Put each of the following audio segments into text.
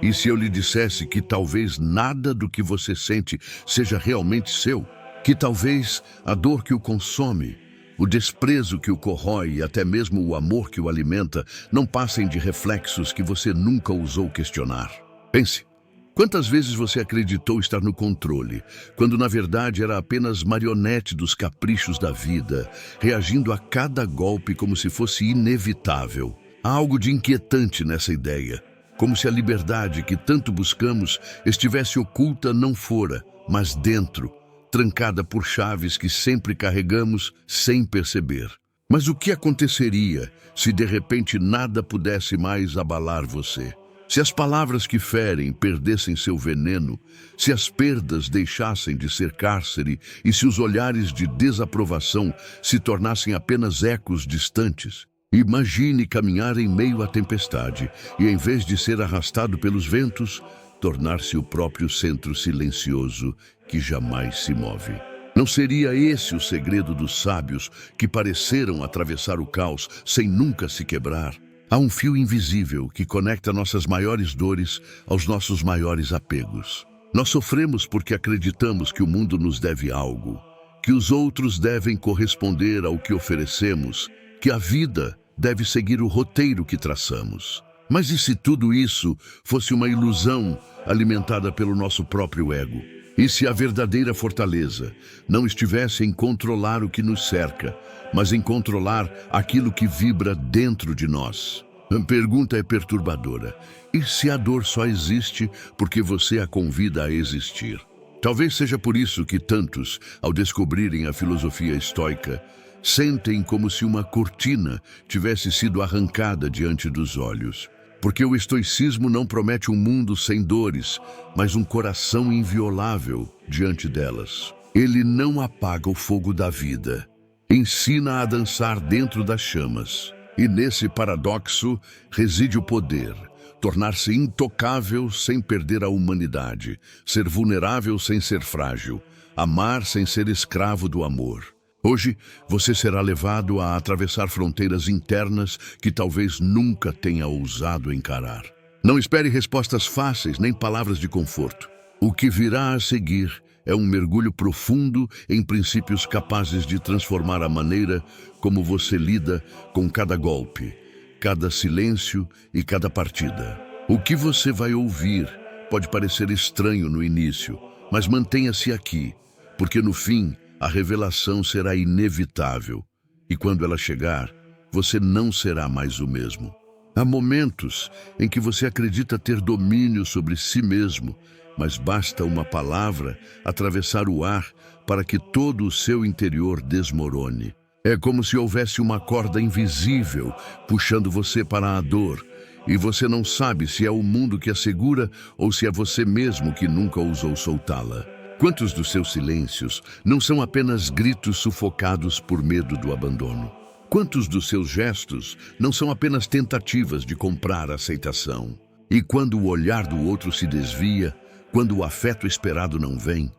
E se eu lhe dissesse que talvez nada do que você sente seja realmente seu? Que talvez a dor que o consome, o desprezo que o corrói e até mesmo o amor que o alimenta não passem de reflexos que você nunca ousou questionar? Pense. Quantas vezes você acreditou estar no controle, quando na verdade era apenas marionete dos caprichos da vida, reagindo a cada golpe como se fosse inevitável? Há algo de inquietante nessa ideia, como se a liberdade que tanto buscamos estivesse oculta não fora, mas dentro, trancada por chaves que sempre carregamos sem perceber. Mas o que aconteceria se de repente nada pudesse mais abalar você? Se as palavras que ferem perdessem seu veneno, se as perdas deixassem de ser cárcere e se os olhares de desaprovação se tornassem apenas ecos distantes? Imagine caminhar em meio à tempestade e, em vez de ser arrastado pelos ventos, tornar-se o próprio centro silencioso que jamais se move. Não seria esse o segredo dos sábios que pareceram atravessar o caos sem nunca se quebrar? Há um fio invisível que conecta nossas maiores dores aos nossos maiores apegos. Nós sofremos porque acreditamos que o mundo nos deve algo, que os outros devem corresponder ao que oferecemos, que a vida deve seguir o roteiro que traçamos. Mas e se tudo isso fosse uma ilusão alimentada pelo nosso próprio ego? E se a verdadeira fortaleza não estivesse em controlar o que nos cerca, mas em controlar aquilo que vibra dentro de nós? A pergunta é perturbadora. E se a dor só existe porque você a convida a existir? Talvez seja por isso que tantos, ao descobrirem a filosofia estoica, sentem como se uma cortina tivesse sido arrancada diante dos olhos. Porque o estoicismo não promete um mundo sem dores, mas um coração inviolável diante delas. Ele não apaga o fogo da vida. Ensina a dançar dentro das chamas. E nesse paradoxo reside o poder. Tornar-se intocável sem perder a humanidade. Ser vulnerável sem ser frágil. Amar sem ser escravo do amor. Hoje, você será levado a atravessar fronteiras internas que talvez nunca tenha ousado encarar. Não espere respostas fáceis nem palavras de conforto. O que virá a seguir é um mergulho profundo em princípios capazes de transformar a maneira como você lida com cada golpe, cada silêncio e cada partida. O que você vai ouvir pode parecer estranho no início, mas mantenha-se aqui, porque no fim, a revelação será inevitável, e quando ela chegar, você não será mais o mesmo. Há momentos em que você acredita ter domínio sobre si mesmo, mas basta uma palavra atravessar o ar para que todo o seu interior desmorone. É como se houvesse uma corda invisível puxando você para a dor, e você não sabe se é o mundo que a segura ou se é você mesmo que nunca ousou soltá-la. Quantos dos seus silêncios não são apenas gritos sufocados por medo do abandono? Quantos dos seus gestos não são apenas tentativas de comprar aceitação? E quando o olhar do outro se desvia, quando o afeto esperado não vem,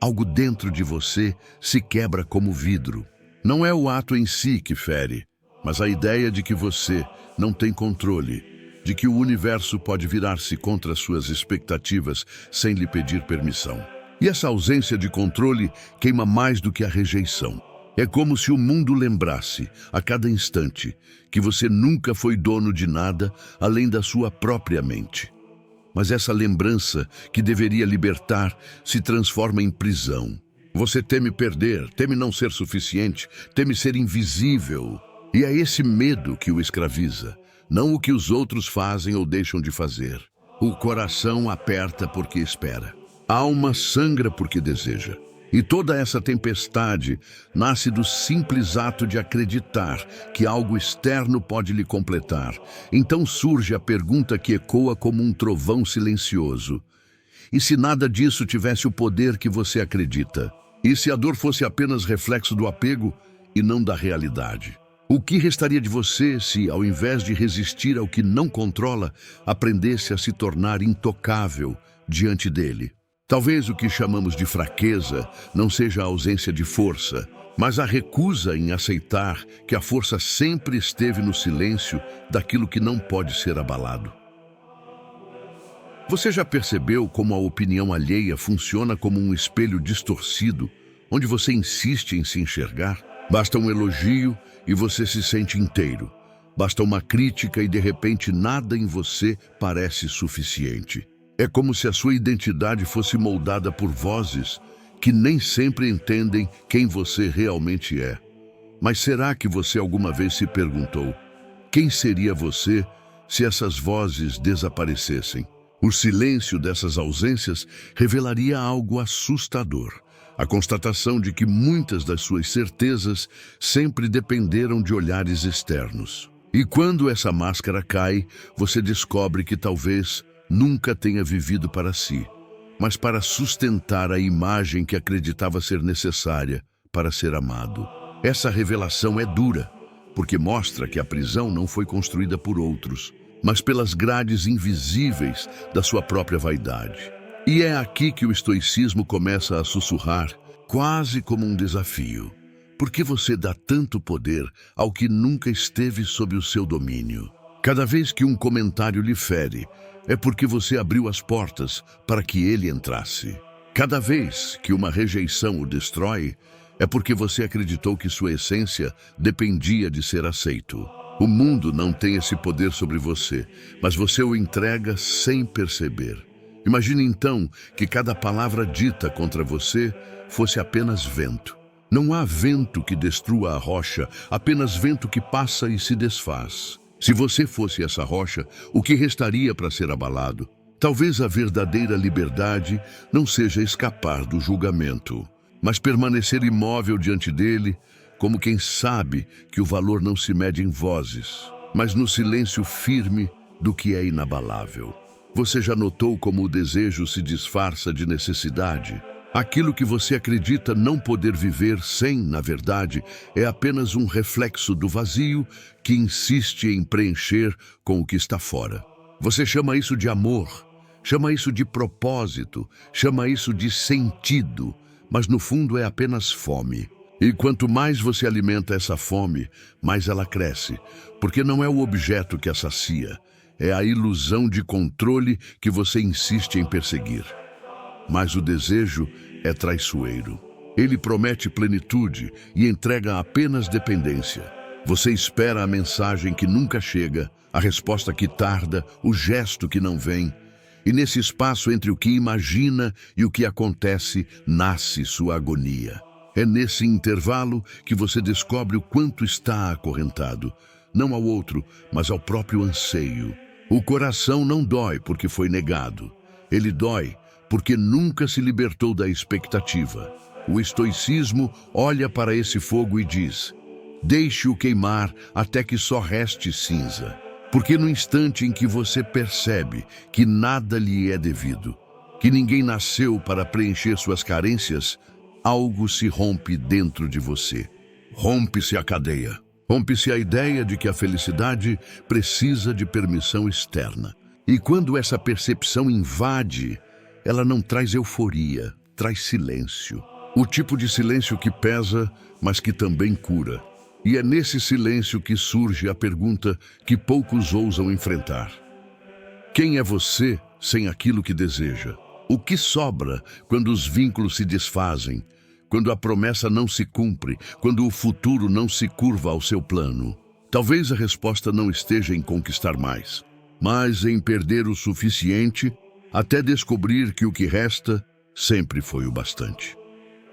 algo dentro de você se quebra como vidro. Não é o ato em si que fere, mas a ideia de que você não tem controle, de que o universo pode virar-se contra suas expectativas sem lhe pedir permissão. E essa ausência de controle queima mais do que a rejeição. É como se o mundo lembrasse, a cada instante, que você nunca foi dono de nada além da sua própria mente. Mas essa lembrança, que deveria libertar, se transforma em prisão. Você teme perder, teme não ser suficiente, teme ser invisível. E é esse medo que o escraviza, não o que os outros fazem ou deixam de fazer. O coração aperta porque espera. A alma sangra porque deseja. E toda essa tempestade nasce do simples ato de acreditar que algo externo pode lhe completar. Então surge a pergunta que ecoa como um trovão silencioso. E se nada disso tivesse o poder que você acredita? E se a dor fosse apenas reflexo do apego e não da realidade? O que restaria de você se, ao invés de resistir ao que não controla, aprendesse a se tornar intocável diante dele? Talvez o que chamamos de fraqueza não seja a ausência de força, mas a recusa em aceitar que a força sempre esteve no silêncio daquilo que não pode ser abalado. Você já percebeu como a opinião alheia funciona como um espelho distorcido, onde você insiste em se enxergar? Basta um elogio e você se sente inteiro. Basta uma crítica e de repente nada em você parece suficiente. É como se a sua identidade fosse moldada por vozes que nem sempre entendem quem você realmente é. Mas será que você alguma vez se perguntou: quem seria você se essas vozes desaparecessem? O silêncio dessas ausências revelaria algo assustador. A constatação de que muitas das suas certezas sempre dependeram de olhares externos. E quando essa máscara cai, você descobre que talvez nunca tenha vivido para si, mas para sustentar a imagem que acreditava ser necessária para ser amado. Essa revelação é dura, porque mostra que a prisão não foi construída por outros, mas pelas grades invisíveis da sua própria vaidade. E é aqui que o estoicismo começa a sussurrar, quase como um desafio. Por que você dá tanto poder ao que nunca esteve sob o seu domínio? Cada vez que um comentário lhe fere, é porque você abriu as portas para que ele entrasse. Cada vez que uma rejeição o destrói, é porque você acreditou que sua essência dependia de ser aceito. O mundo não tem esse poder sobre você, mas você o entrega sem perceber. Imagine então que cada palavra dita contra você fosse apenas vento. Não há vento que destrua a rocha, apenas vento que passa e se desfaz. Se você fosse essa rocha, o que restaria para ser abalado? Talvez a verdadeira liberdade não seja escapar do julgamento, mas permanecer imóvel diante dele, como quem sabe que o valor não se mede em vozes, mas no silêncio firme do que é inabalável. Você já notou como o desejo se disfarça de necessidade? Aquilo que você acredita não poder viver sem, na verdade, é apenas um reflexo do vazio que insiste em preencher com o que está fora. Você chama isso de amor, chama isso de propósito, chama isso de sentido, mas no fundo é apenas fome. E quanto mais você alimenta essa fome, mais ela cresce, porque não é o objeto que a sacia, é a ilusão de controle que você insiste em perseguir. Mas o desejo é traiçoeiro. Ele promete plenitude e entrega apenas dependência. Você espera a mensagem que nunca chega, a resposta que tarda, o gesto que não vem. E nesse espaço entre o que imagina e o que acontece, nasce sua agonia. É nesse intervalo que você descobre o quanto está acorrentado, não ao outro, mas ao próprio anseio. O coração não dói porque foi negado. Ele dói porque nunca se libertou da expectativa. O estoicismo olha para esse fogo e diz: deixe-o queimar até que só reste cinza. Porque no instante em que você percebe que nada lhe é devido, que ninguém nasceu para preencher suas carências, algo se rompe dentro de você. Rompe-se a cadeia. Rompe-se a ideia de que a felicidade precisa de permissão externa. E quando essa percepção invade, ela não traz euforia, traz silêncio. O tipo de silêncio que pesa, mas que também cura. E é nesse silêncio que surge a pergunta que poucos ousam enfrentar. Quem é você sem aquilo que deseja? O que sobra quando os vínculos se desfazem? Quando a promessa não se cumpre? Quando o futuro não se curva ao seu plano? Talvez a resposta não esteja em conquistar mais, mas em perder o suficiente até descobrir que o que resta sempre foi o bastante.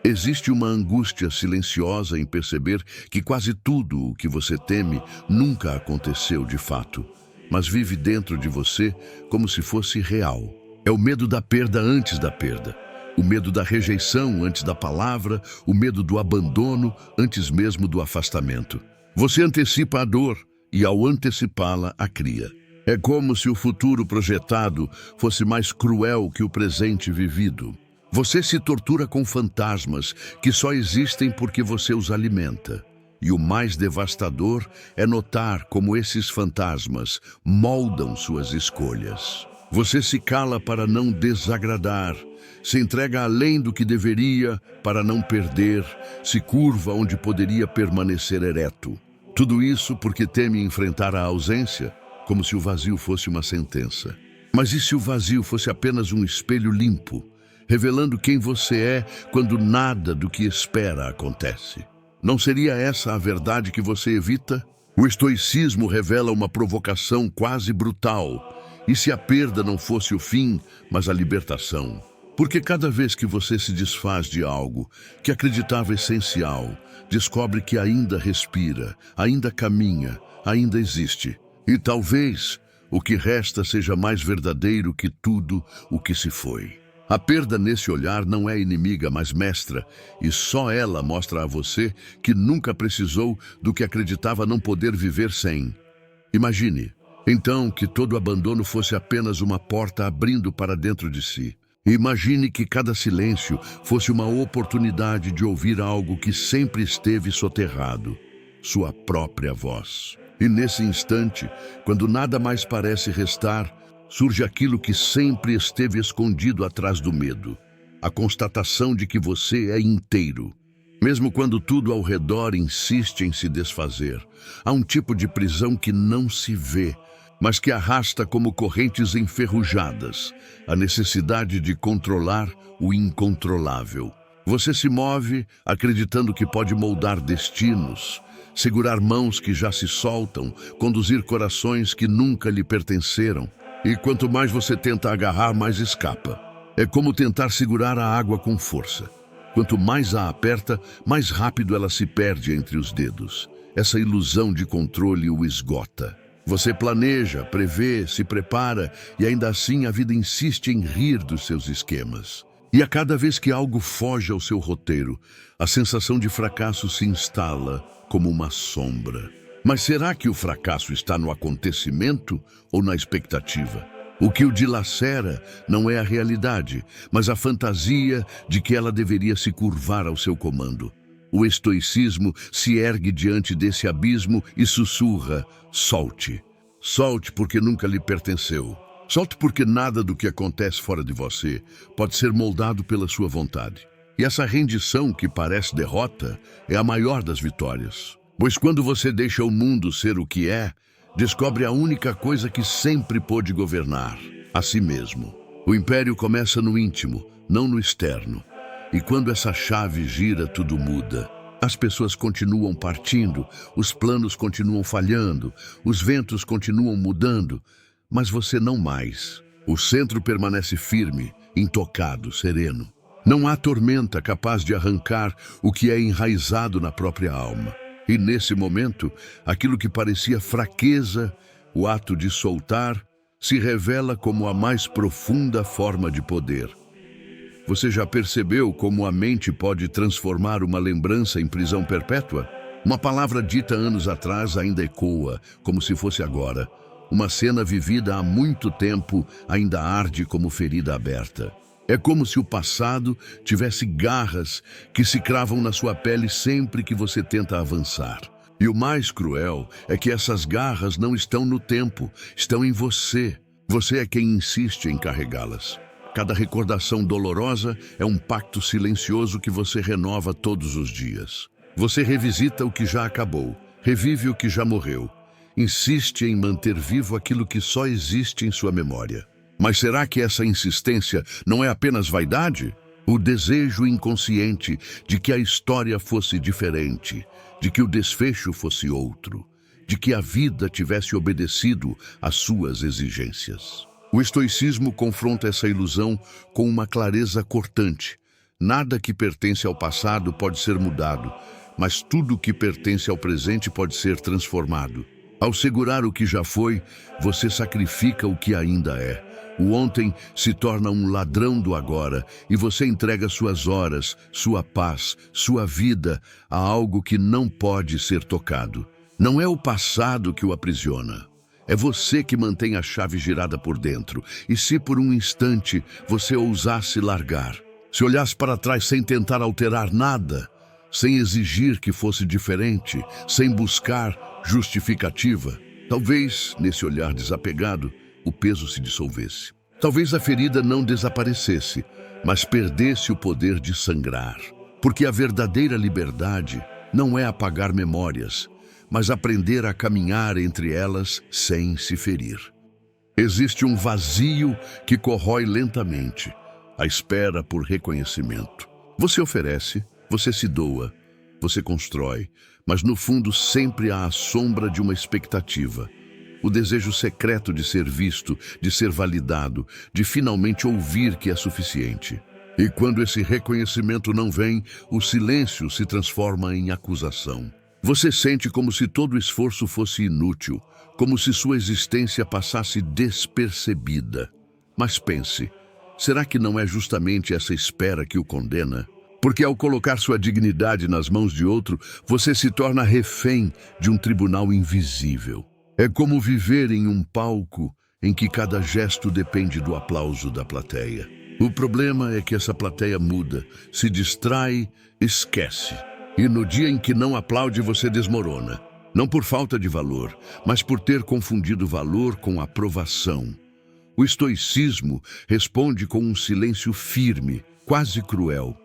Existe uma angústia silenciosa em perceber que quase tudo o que você teme nunca aconteceu de fato, mas vive dentro de você como se fosse real. É o medo da perda antes da perda, o medo da rejeição antes da palavra, o medo do abandono antes mesmo do afastamento. Você antecipa a dor e, ao antecipá-la, a cria. É como se o futuro projetado fosse mais cruel que o presente vivido. Você se tortura com fantasmas que só existem porque você os alimenta. E o mais devastador é notar como esses fantasmas moldam suas escolhas. Você se cala para não desagradar, se entrega além do que deveria para não perder, se curva onde poderia permanecer ereto. Tudo isso porque teme enfrentar a ausência, como se o vazio fosse uma sentença. Mas e se o vazio fosse apenas um espelho limpo, revelando quem você é quando nada do que espera acontece? Não seria essa a verdade que você evita? O estoicismo revela uma provocação quase brutal. E se a perda não fosse o fim, mas a libertação? Porque cada vez que você se desfaz de algo que acreditava essencial, descobre que ainda respira, ainda caminha, ainda existe. E talvez o que resta seja mais verdadeiro que tudo o que se foi. A perda nesse olhar não é inimiga, mas mestra, e só ela mostra a você que nunca precisou do que acreditava não poder viver sem. Imagine, então, que todo abandono fosse apenas uma porta abrindo para dentro de si. Imagine que cada silêncio fosse uma oportunidade de ouvir algo que sempre esteve soterrado, sua própria voz. E nesse instante, quando nada mais parece restar, surge aquilo que sempre esteve escondido atrás do medo, a constatação de que você é inteiro. Mesmo quando tudo ao redor insiste em se desfazer, há um tipo de prisão que não se vê, mas que arrasta como correntes enferrujadas, a necessidade de controlar o incontrolável. Você se move acreditando que pode moldar destinos, segurar mãos que já se soltam, conduzir corações que nunca lhe pertenceram. E quanto mais você tenta agarrar, mais escapa. É como tentar segurar a água com força. Quanto mais a aperta, mais rápido ela se perde entre os dedos. Essa ilusão de controle o esgota. Você planeja, prevê, se prepara e ainda assim a vida insiste em rir dos seus esquemas. E a cada vez que algo foge ao seu roteiro, a sensação de fracasso se instala como uma sombra. Mas será que o fracasso está no acontecimento ou na expectativa? O que o dilacera não é a realidade, mas a fantasia de que ela deveria se curvar ao seu comando. O estoicismo se ergue diante desse abismo e sussurra: solte. Solte porque nunca lhe pertenceu. Solte porque nada do que acontece fora de você pode ser moldado pela sua vontade. E essa rendição que parece derrota é a maior das vitórias. Pois quando você deixa o mundo ser o que é, descobre a única coisa que sempre pôde governar: a si mesmo. O império começa no íntimo, não no externo. E quando essa chave gira, tudo muda. As pessoas continuam partindo, os planos continuam falhando, os ventos continuam mudando, mas você não mais. O centro permanece firme, intocado, sereno. Não há tormenta capaz de arrancar o que é enraizado na própria alma. E nesse momento, aquilo que parecia fraqueza, o ato de soltar, se revela como a mais profunda forma de poder. Você já percebeu como a mente pode transformar uma lembrança em prisão perpétua? Uma palavra dita anos atrás ainda ecoa, como se fosse agora. Uma cena vivida há muito tempo ainda arde como ferida aberta. É como se o passado tivesse garras que se cravam na sua pele sempre que você tenta avançar. E o mais cruel é que essas garras não estão no tempo, estão em você. Você é quem insiste em carregá-las. Cada recordação dolorosa é um pacto silencioso que você renova todos os dias. Você revisita o que já acabou, revive o que já morreu. Insiste em manter vivo aquilo que só existe em sua memória. Mas será que essa insistência não é apenas vaidade? O desejo inconsciente de que a história fosse diferente, de que o desfecho fosse outro, de que a vida tivesse obedecido às suas exigências. O estoicismo confronta essa ilusão com uma clareza cortante. Nada que pertence ao passado pode ser mudado, mas tudo que pertence ao presente pode ser transformado. Ao segurar o que já foi, você sacrifica o que ainda é. O ontem se torna um ladrão do agora e você entrega suas horas, sua paz, sua vida a algo que não pode ser tocado. Não é o passado que o aprisiona. É você que mantém a chave girada por dentro. E se por um instante você ousasse largar, se olhasse para trás sem tentar alterar nada, sem exigir que fosse diferente, sem buscar justificativa, talvez, nesse olhar desapegado, o peso se dissolvesse. Talvez a ferida não desaparecesse, mas perdesse o poder de sangrar. Porque a verdadeira liberdade não é apagar memórias, mas aprender a caminhar entre elas sem se ferir. Existe um vazio que corrói lentamente, à espera por reconhecimento. Você oferece, você se doa, você constrói, mas no fundo sempre há a sombra de uma expectativa. O desejo secreto de ser visto, de ser validado, de finalmente ouvir que é suficiente. E quando esse reconhecimento não vem, o silêncio se transforma em acusação. Você sente como se todo o esforço fosse inútil, como se sua existência passasse despercebida. Mas pense, será que não é justamente essa espera que o condena? Porque ao colocar sua dignidade nas mãos de outro, você se torna refém de um tribunal invisível. É como viver em um palco em que cada gesto depende do aplauso da plateia. O problema é que essa plateia muda, se distrai, esquece. E no dia em que não aplaude, você desmorona. Não por falta de valor, mas por ter confundido valor com aprovação. O estoicismo responde com um silêncio firme, quase cruel.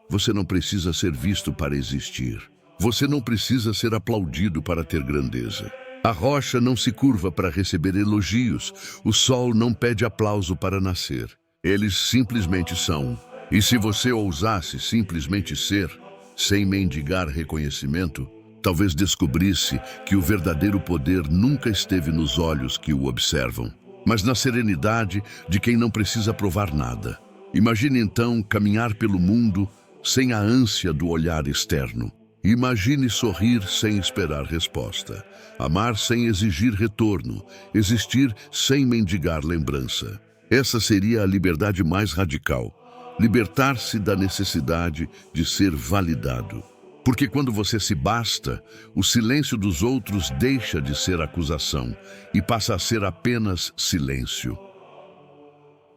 Você não precisa ser visto para existir. Você não precisa ser aplaudido para ter grandeza. A rocha não se curva para receber elogios. O sol não pede aplauso para nascer. Eles simplesmente são. E se você ousasse simplesmente ser, sem mendigar reconhecimento, talvez descobrisse que o verdadeiro poder nunca esteve nos olhos que o observam, mas na serenidade de quem não precisa provar nada. Imagine então caminhar pelo mundo sem a ânsia do olhar externo. Imagine sorrir sem esperar resposta, amar sem exigir retorno, existir sem mendigar lembrança. Essa seria a liberdade mais radical, libertar-se da necessidade de ser validado. Porque quando você se basta, o silêncio dos outros deixa de ser acusação e passa a ser apenas silêncio.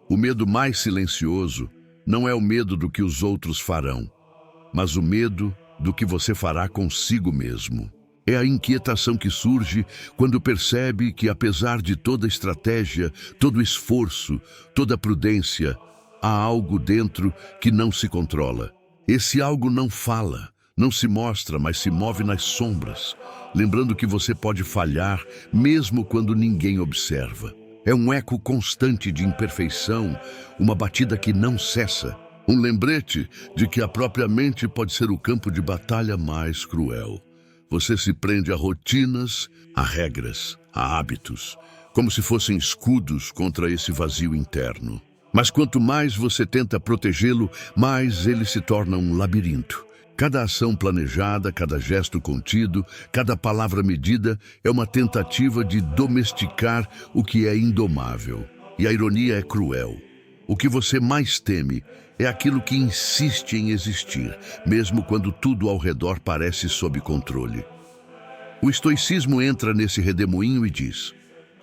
O medo mais silencioso não é o medo do que os outros farão, mas o medo do que você fará consigo mesmo. É a inquietação que surge quando percebe que, apesar de toda estratégia, todo esforço, toda prudência, há algo dentro que não se controla. Esse algo não fala, não se mostra, mas se move nas sombras, lembrando que você pode falhar mesmo quando ninguém observa. É um eco constante de imperfeição, uma batida que não cessa. Um lembrete de que a própria mente pode ser o campo de batalha mais cruel. Você se prende a rotinas, a regras, a hábitos, como se fossem escudos contra esse vazio interno. Mas quanto mais você tenta protegê-lo, mais ele se torna um labirinto. Cada ação planejada, cada gesto contido, cada palavra medida é uma tentativa de domesticar o que é indomável. E a ironia é cruel. O que você mais teme é aquilo que insiste em existir, mesmo quando tudo ao redor parece sob controle. O estoicismo entra nesse redemoinho e diz: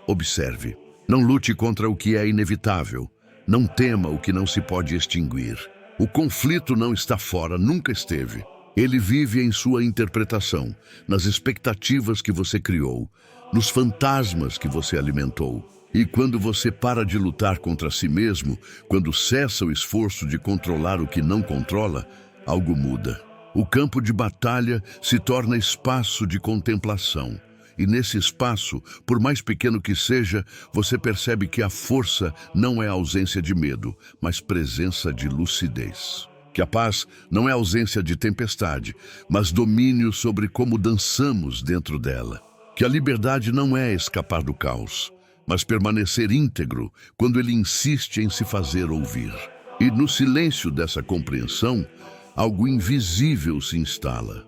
observe, não lute contra o que é inevitável, não tema o que não se pode extinguir. O conflito não está fora, nunca esteve. Ele vive em sua interpretação, nas expectativas que você criou, nos fantasmas que você alimentou. E quando você para de lutar contra si mesmo, quando cessa o esforço de controlar o que não controla, algo muda. O campo de batalha se torna espaço de contemplação. E nesse espaço, por mais pequeno que seja, você percebe que a força não é ausência de medo, mas presença de lucidez. Que a paz não é ausência de tempestade, mas domínio sobre como dançamos dentro dela. Que a liberdade não é escapar do caos, mas permanecer íntegro quando ele insiste em se fazer ouvir. E no silêncio dessa compreensão, algo invisível se instala.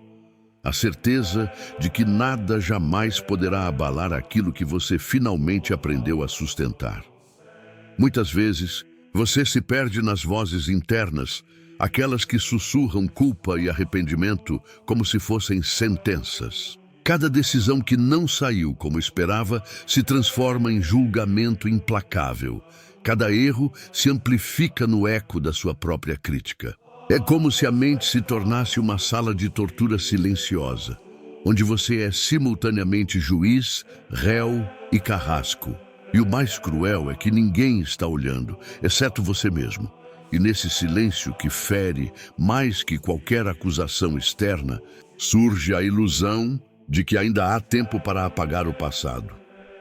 A certeza de que nada jamais poderá abalar aquilo que você finalmente aprendeu a sustentar. Muitas vezes, você se perde nas vozes internas, aquelas que sussurram culpa e arrependimento como se fossem sentenças. Cada decisão que não saiu como esperava se transforma em julgamento implacável. Cada erro se amplifica no eco da sua própria crítica. É como se a mente se tornasse uma sala de tortura silenciosa, onde você é simultaneamente juiz, réu e carrasco. E o mais cruel é que ninguém está olhando, exceto você mesmo. E nesse silêncio que fere mais que qualquer acusação externa, surge a ilusão de que ainda há tempo para apagar o passado.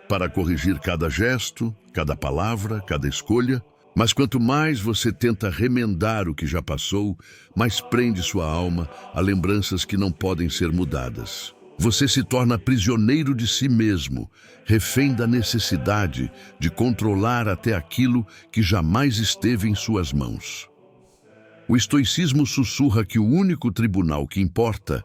para corrigir cada gesto, cada palavra, cada escolha. Mas quanto mais você tenta remendar o que já passou, mais prende sua alma a lembranças que não podem ser mudadas. Você se torna prisioneiro de si mesmo, refém da necessidade de controlar até aquilo que jamais esteve em suas mãos. O estoicismo sussurra que o único tribunal que importa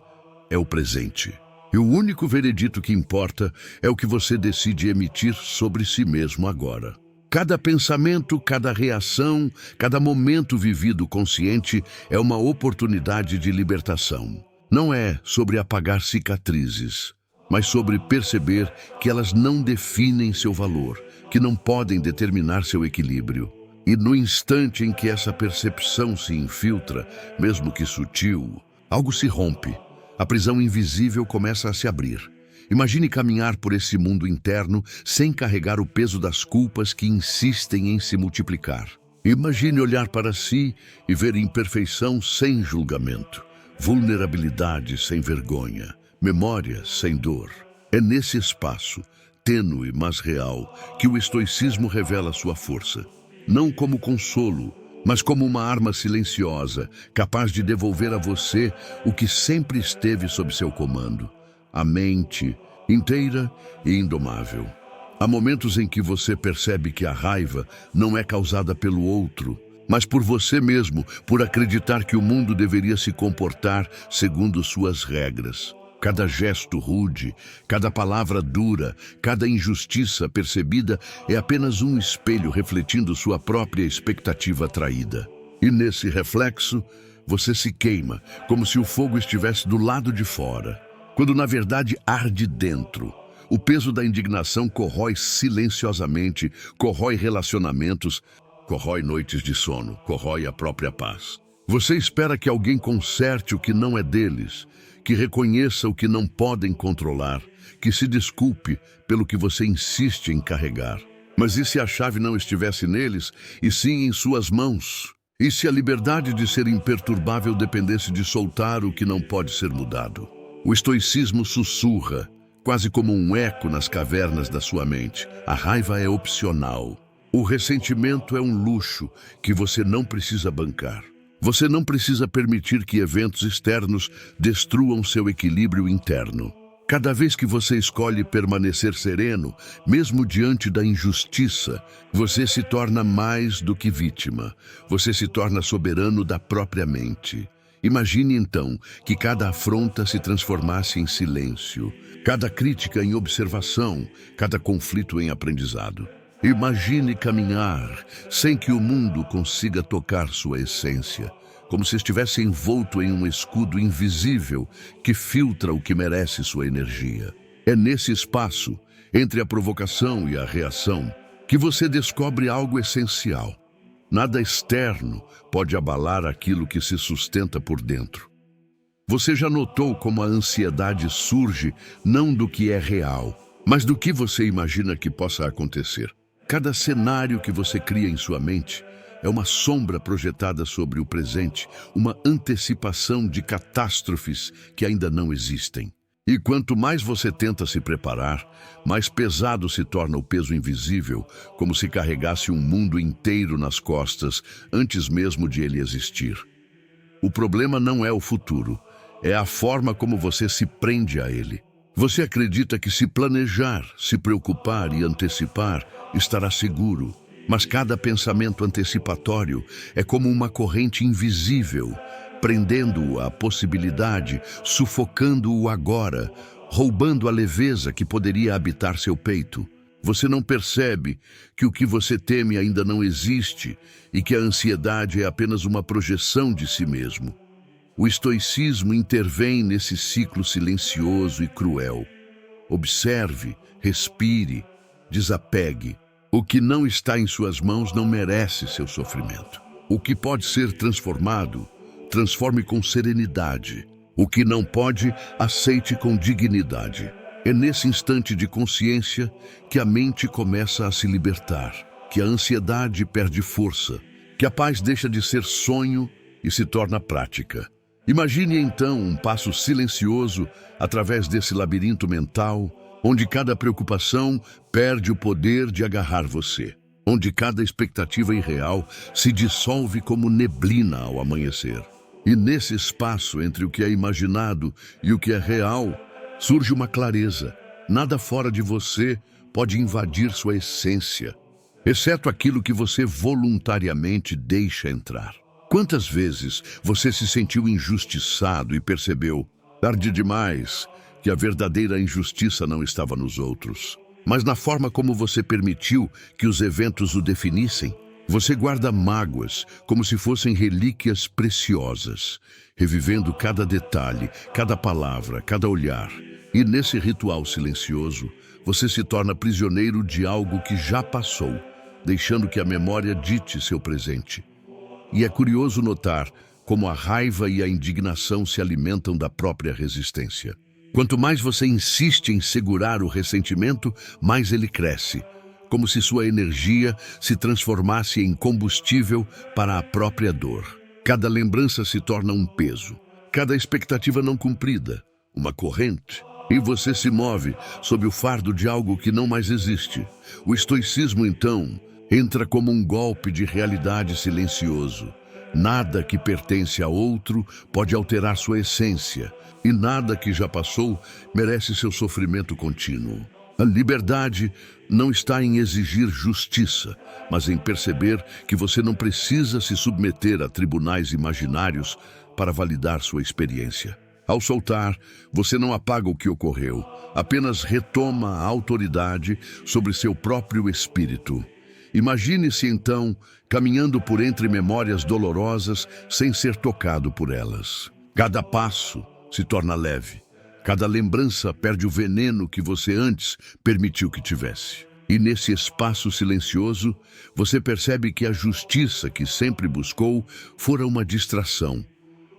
é o presente. E o único veredito que importa é o que você decide emitir sobre si mesmo agora. Cada pensamento, cada reação, cada momento vivido consciente é uma oportunidade de libertação. Não é sobre apagar cicatrizes, mas sobre perceber que elas não definem seu valor, que não podem determinar seu equilíbrio. E no instante em que essa percepção se infiltra, mesmo que sutil, algo se rompe. A prisão invisível começa a se abrir. Imagine caminhar por esse mundo interno sem carregar o peso das culpas que insistem em se multiplicar. Imagine olhar para si e ver imperfeição sem julgamento, vulnerabilidade sem vergonha, memória sem dor. É nesse espaço, tênue mas real, que o estoicismo revela sua força. Não como consolo, mas como uma arma silenciosa, capaz de devolver a você o que sempre esteve sob seu comando. A mente, inteira e indomável. Há momentos em que você percebe que a raiva não é causada pelo outro, mas por você mesmo, por acreditar que o mundo deveria se comportar segundo suas regras. Cada gesto rude, cada palavra dura, cada injustiça percebida é apenas um espelho refletindo sua própria expectativa traída. E nesse reflexo, você se queima, como se o fogo estivesse do lado de fora, quando na verdade arde dentro. O peso da indignação corrói silenciosamente, corrói relacionamentos, corrói noites de sono, corrói a própria paz. Você espera que alguém conserte o que não é deles, que reconheça o que não podem controlar, que se desculpe pelo que você insiste em carregar. Mas e se a chave não estivesse neles, e sim em suas mãos? E se a liberdade de ser imperturbável dependesse de soltar o que não pode ser mudado? O estoicismo sussurra, quase como um eco nas cavernas da sua mente. A raiva é opcional. O ressentimento é um luxo que você não precisa bancar. Você não precisa permitir que eventos externos destruam seu equilíbrio interno. Cada vez que você escolhe permanecer sereno, mesmo diante da injustiça, você se torna mais do que vítima. Você se torna soberano da própria mente. Imagine então que cada afronta se transformasse em silêncio, cada crítica em observação, cada conflito em aprendizado. Imagine caminhar sem que o mundo consiga tocar sua essência, como se estivesse envolto em um escudo invisível que filtra o que merece sua energia. É nesse espaço, entre a provocação e a reação, que você descobre algo essencial. Nada externo pode abalar aquilo que se sustenta por dentro. Você já notou como a ansiedade surge não do que é real, mas do que você imagina que possa acontecer? Cada cenário que você cria em sua mente é uma sombra projetada sobre o presente, uma antecipação de catástrofes que ainda não existem. E quanto mais você tenta se preparar, mais pesado se torna o peso invisível, como se carregasse um mundo inteiro nas costas antes mesmo de ele existir. O problema não é o futuro, é a forma como você se prende a ele. Você acredita que se planejar, se preocupar e antecipar, estará seguro. Mas cada pensamento antecipatório é como uma corrente invisível, prendendo-o à possibilidade, sufocando-o agora, roubando a leveza que poderia habitar seu peito. Você não percebe que o que você teme ainda não existe e que a ansiedade é apenas uma projeção de si mesmo. O estoicismo intervém nesse ciclo silencioso e cruel. Observe, respire, desapegue. O que não está em suas mãos não merece seu sofrimento. O que pode ser transformado, transforme com serenidade. O que não pode, aceite com dignidade. É nesse instante de consciência que a mente começa a se libertar, que a ansiedade perde força, que a paz deixa de ser sonho e se torna prática. Imagine então um passo silencioso através desse labirinto mental, onde cada preocupação perde o poder de agarrar você, onde cada expectativa irreal se dissolve como neblina ao amanhecer. E nesse espaço entre o que é imaginado e o que é real, surge uma clareza. Nada fora de você pode invadir sua essência, exceto aquilo que você voluntariamente deixa entrar. Quantas vezes você se sentiu injustiçado e percebeu, tarde demais, que a verdadeira injustiça não estava nos outros, mas na forma como você permitiu que os eventos o definissem? Você guarda mágoas como se fossem relíquias preciosas, revivendo cada detalhe, cada palavra, cada olhar. E nesse ritual silencioso, você se torna prisioneiro de algo que já passou, deixando que a memória dite seu presente. E é curioso notar como a raiva e a indignação se alimentam da própria resistência. Quanto mais você insiste em segurar o ressentimento, mais ele cresce, como se sua energia se transformasse em combustível para a própria dor. Cada lembrança se torna um peso, cada expectativa não cumprida, uma corrente, e você se move sob o fardo de algo que não mais existe. O estoicismo, então, entra como um golpe de realidade silencioso. Nada que pertence a outro pode alterar sua essência, e nada que já passou merece seu sofrimento contínuo. A liberdade não está em exigir justiça, mas em perceber que você não precisa se submeter a tribunais imaginários para validar sua experiência. Ao soltar, você não apaga o que ocorreu, apenas retoma a autoridade sobre seu próprio espírito. Imagine-se, então, caminhando por entre memórias dolorosas sem ser tocado por elas. Cada passo se torna leve. Cada lembrança perde o veneno que você antes permitiu que tivesse. E nesse espaço silencioso, você percebe que a justiça que sempre buscou fora uma distração.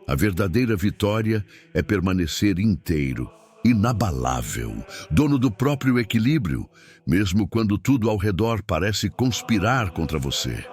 A verdadeira vitória é permanecer inteiro, inabalável, dono do próprio equilíbrio, mesmo quando tudo ao redor parece conspirar contra você.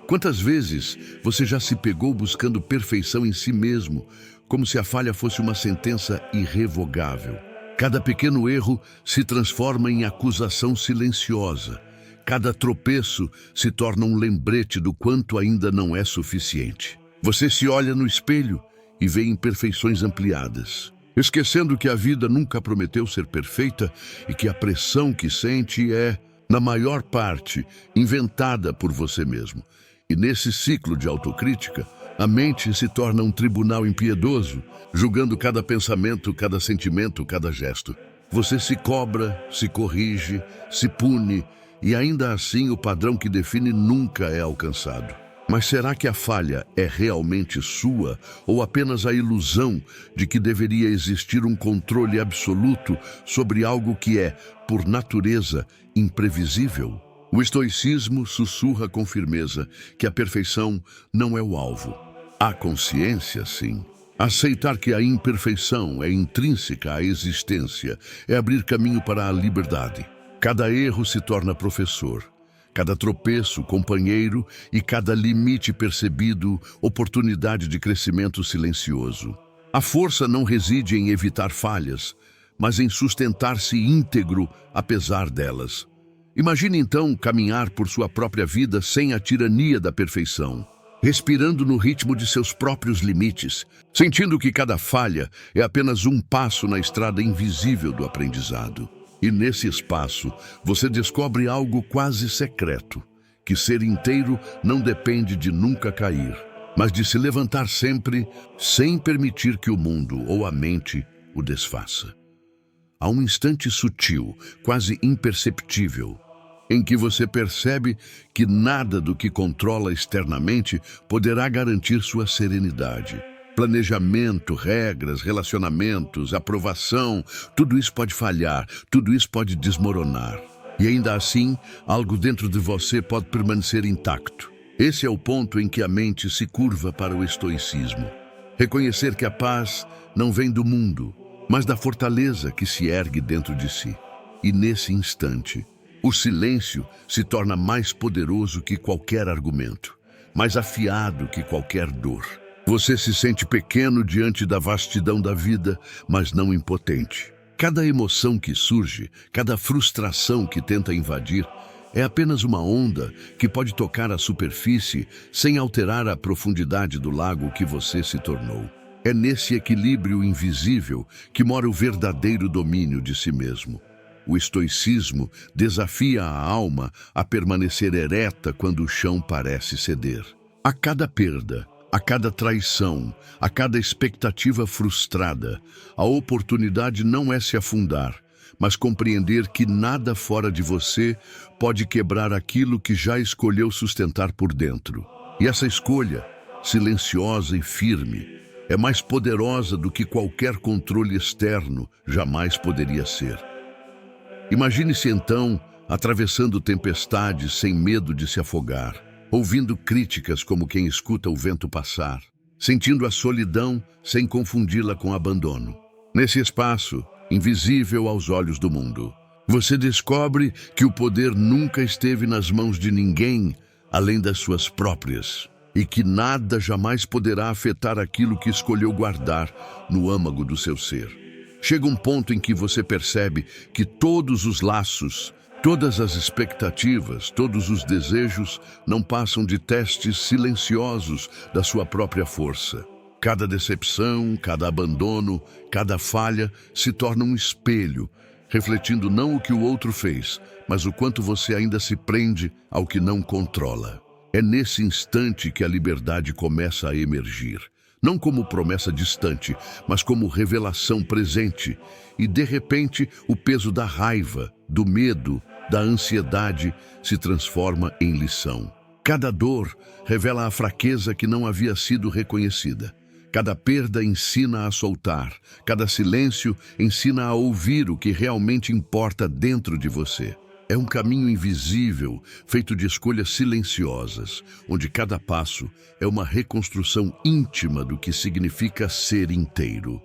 Quantas vezes você já se pegou buscando perfeição em si mesmo, como se a falha fosse uma sentença irrevogável? Cada pequeno erro se transforma em acusação silenciosa. Cada tropeço se torna um lembrete do quanto ainda não é suficiente. Você se olha no espelho e vê imperfeições ampliadas, esquecendo que a vida nunca prometeu ser perfeita e que a pressão que sente é, na maior parte, inventada por você mesmo. E nesse ciclo de autocrítica, a mente se torna um tribunal impiedoso, julgando cada pensamento, cada sentimento, cada gesto. Você se cobra, se corrige, se pune, e ainda assim o padrão que define nunca é alcançado. Mas será que a falha é realmente sua ou apenas a ilusão de que deveria existir um controle absoluto sobre algo que é, por natureza, imprevisível? O estoicismo sussurra com firmeza que a perfeição não é o alvo. A consciência, sim. Aceitar que a imperfeição é intrínseca à existência é abrir caminho para a liberdade. Cada erro se torna professor. Cada tropeço, companheiro, e cada limite percebido, oportunidade de crescimento silencioso. A força não reside em evitar falhas, mas em sustentar-se íntegro apesar delas. Imagine então caminhar por sua própria vida sem a tirania da perfeição, respirando no ritmo de seus próprios limites, sentindo que cada falha é apenas um passo na estrada invisível do aprendizado. E nesse espaço, você descobre algo quase secreto, que ser inteiro não depende de nunca cair, mas de se levantar sempre, sem permitir que o mundo ou a mente o desfaça. Há um instante sutil, quase imperceptível, em que você percebe que nada do que controla externamente poderá garantir sua serenidade. Planejamento, regras, relacionamentos, aprovação, tudo isso pode falhar, tudo isso pode desmoronar. E ainda assim, algo dentro de você pode permanecer intacto. Esse é o ponto em que a mente se curva para o estoicismo. Reconhecer que a paz não vem do mundo, mas da fortaleza que se ergue dentro de si. E nesse instante, o silêncio se torna mais poderoso que qualquer argumento, mais afiado que qualquer dor. Você se sente pequeno diante da vastidão da vida, mas não impotente. Cada emoção que surge, cada frustração que tenta invadir, é apenas uma onda que pode tocar a superfície sem alterar a profundidade do lago que você se tornou. É nesse equilíbrio invisível que mora o verdadeiro domínio de si mesmo. O estoicismo desafia a alma a permanecer ereta quando o chão parece ceder. A cada perda, a cada traição, a cada expectativa frustrada, a oportunidade não é se afundar, mas compreender que nada fora de você pode quebrar aquilo que já escolheu sustentar por dentro. E essa escolha, silenciosa e firme, é mais poderosa do que qualquer controle externo jamais poderia ser. Imagine-se então atravessando tempestades sem medo de se afogar, ouvindo críticas como quem escuta o vento passar, sentindo a solidão sem confundi-la com abandono. Nesse espaço, invisível aos olhos do mundo, você descobre que o poder nunca esteve nas mãos de ninguém além das suas próprias, e que nada jamais poderá afetar aquilo que escolheu guardar no âmago do seu ser. Chega um ponto em que você percebe que todos os laços, todas as expectativas, todos os desejos não passam de testes silenciosos da sua própria força. Cada decepção, cada abandono, cada falha se torna um espelho, refletindo não o que o outro fez, mas o quanto você ainda se prende ao que não controla. É nesse instante que a liberdade começa a emergir. Não como promessa distante, mas como revelação presente. E, de repente, o peso da raiva, do medo, da ansiedade se transforma em lição. Cada dor revela a fraqueza que não havia sido reconhecida. Cada perda ensina a soltar. Cada silêncio ensina a ouvir o que realmente importa dentro de você. É um caminho invisível, feito de escolhas silenciosas, onde cada passo é uma reconstrução íntima do que significa ser inteiro.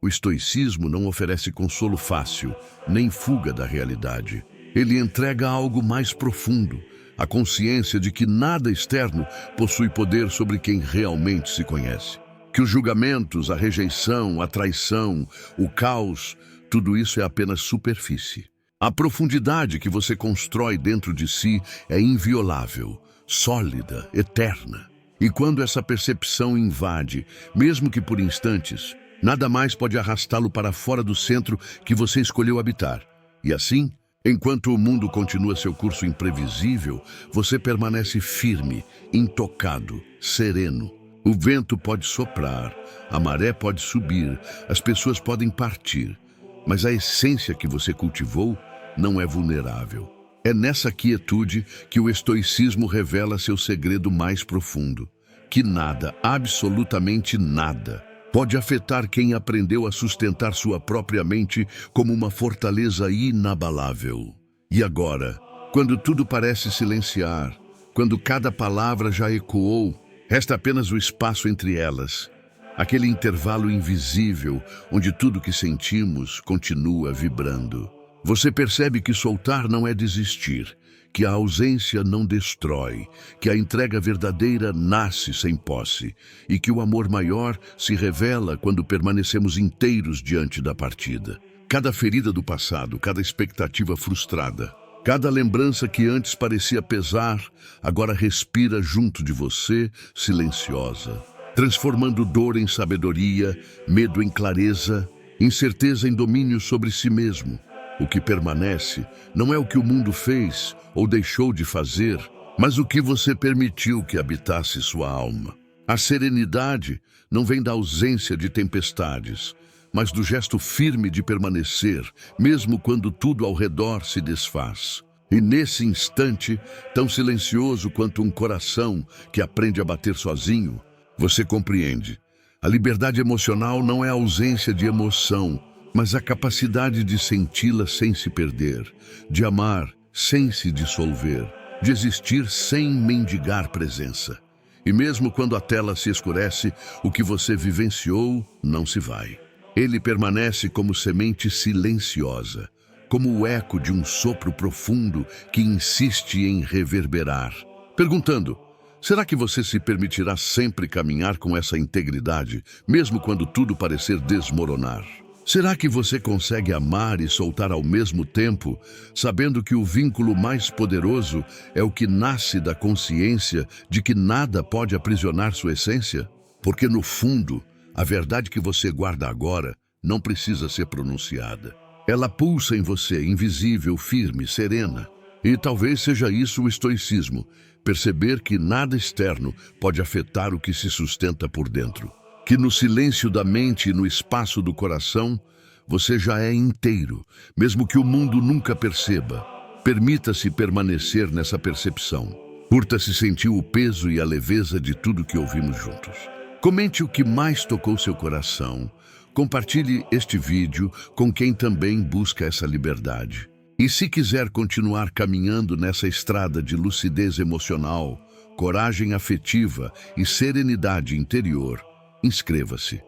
O estoicismo não oferece consolo fácil, nem fuga da realidade. Ele entrega algo mais profundo, a consciência de que nada externo possui poder sobre quem realmente se conhece. Que os julgamentos, a rejeição, a traição, o caos, tudo isso é apenas superfície. A profundidade que você constrói dentro de si é inviolável, sólida, eterna. E quando essa percepção invade, mesmo que por instantes, nada mais pode arrastá-lo para fora do centro que você escolheu habitar. E assim, enquanto o mundo continua seu curso imprevisível, você permanece firme, intocado, sereno. O vento pode soprar, a maré pode subir, as pessoas podem partir, mas a essência que você cultivou não é vulnerável. É nessa quietude que o estoicismo revela seu segredo mais profundo, que nada, absolutamente nada, pode afetar quem aprendeu a sustentar sua própria mente como uma fortaleza inabalável. E agora, quando tudo parece silenciar, quando cada palavra já ecoou, resta apenas o espaço entre elas, aquele intervalo invisível onde tudo que sentimos continua vibrando. Você percebe que soltar não é desistir, que a ausência não destrói, que a entrega verdadeira nasce sem posse e que o amor maior se revela quando permanecemos inteiros diante da partida. Cada ferida do passado, cada expectativa frustrada, cada lembrança que antes parecia pesar, agora respira junto de você, silenciosa, transformando dor em sabedoria, medo em clareza, incerteza em domínio sobre si mesmo. O que permanece não é o que o mundo fez ou deixou de fazer, mas o que você permitiu que habitasse sua alma. A serenidade não vem da ausência de tempestades, mas do gesto firme de permanecer, mesmo quando tudo ao redor se desfaz. E nesse instante, tão silencioso quanto um coração que aprende a bater sozinho, você compreende. A liberdade emocional não é a ausência de emoção, mas a capacidade de senti-la sem se perder, de amar sem se dissolver, de existir sem mendigar presença. E mesmo quando a tela se escurece, o que você vivenciou não se vai. Ele permanece como semente silenciosa, como o eco de um sopro profundo que insiste em reverberar. Perguntando, será que você se permitirá sempre caminhar com essa integridade, mesmo quando tudo parecer desmoronar? Será que você consegue amar e soltar ao mesmo tempo, sabendo que o vínculo mais poderoso é o que nasce da consciência de que nada pode aprisionar sua essência? Porque no fundo, a verdade que você guarda agora não precisa ser pronunciada. Ela pulsa em você, invisível, firme, serena. E talvez seja isso o estoicismo, perceber que nada externo pode afetar o que se sustenta por dentro. Que no silêncio da mente e no espaço do coração, você já é inteiro, mesmo que o mundo nunca perceba. Permita-se permanecer nessa percepção. Curta-se sentir o peso e a leveza de tudo que ouvimos juntos. Comente o que mais tocou seu coração. Compartilhe este vídeo com quem também busca essa liberdade. E se quiser continuar caminhando nessa estrada de lucidez emocional, coragem afetiva e serenidade interior, inscreva-se,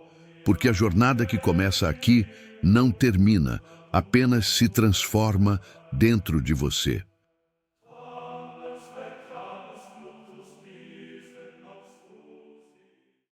porque a jornada que começa aqui não termina, apenas se transforma dentro de você.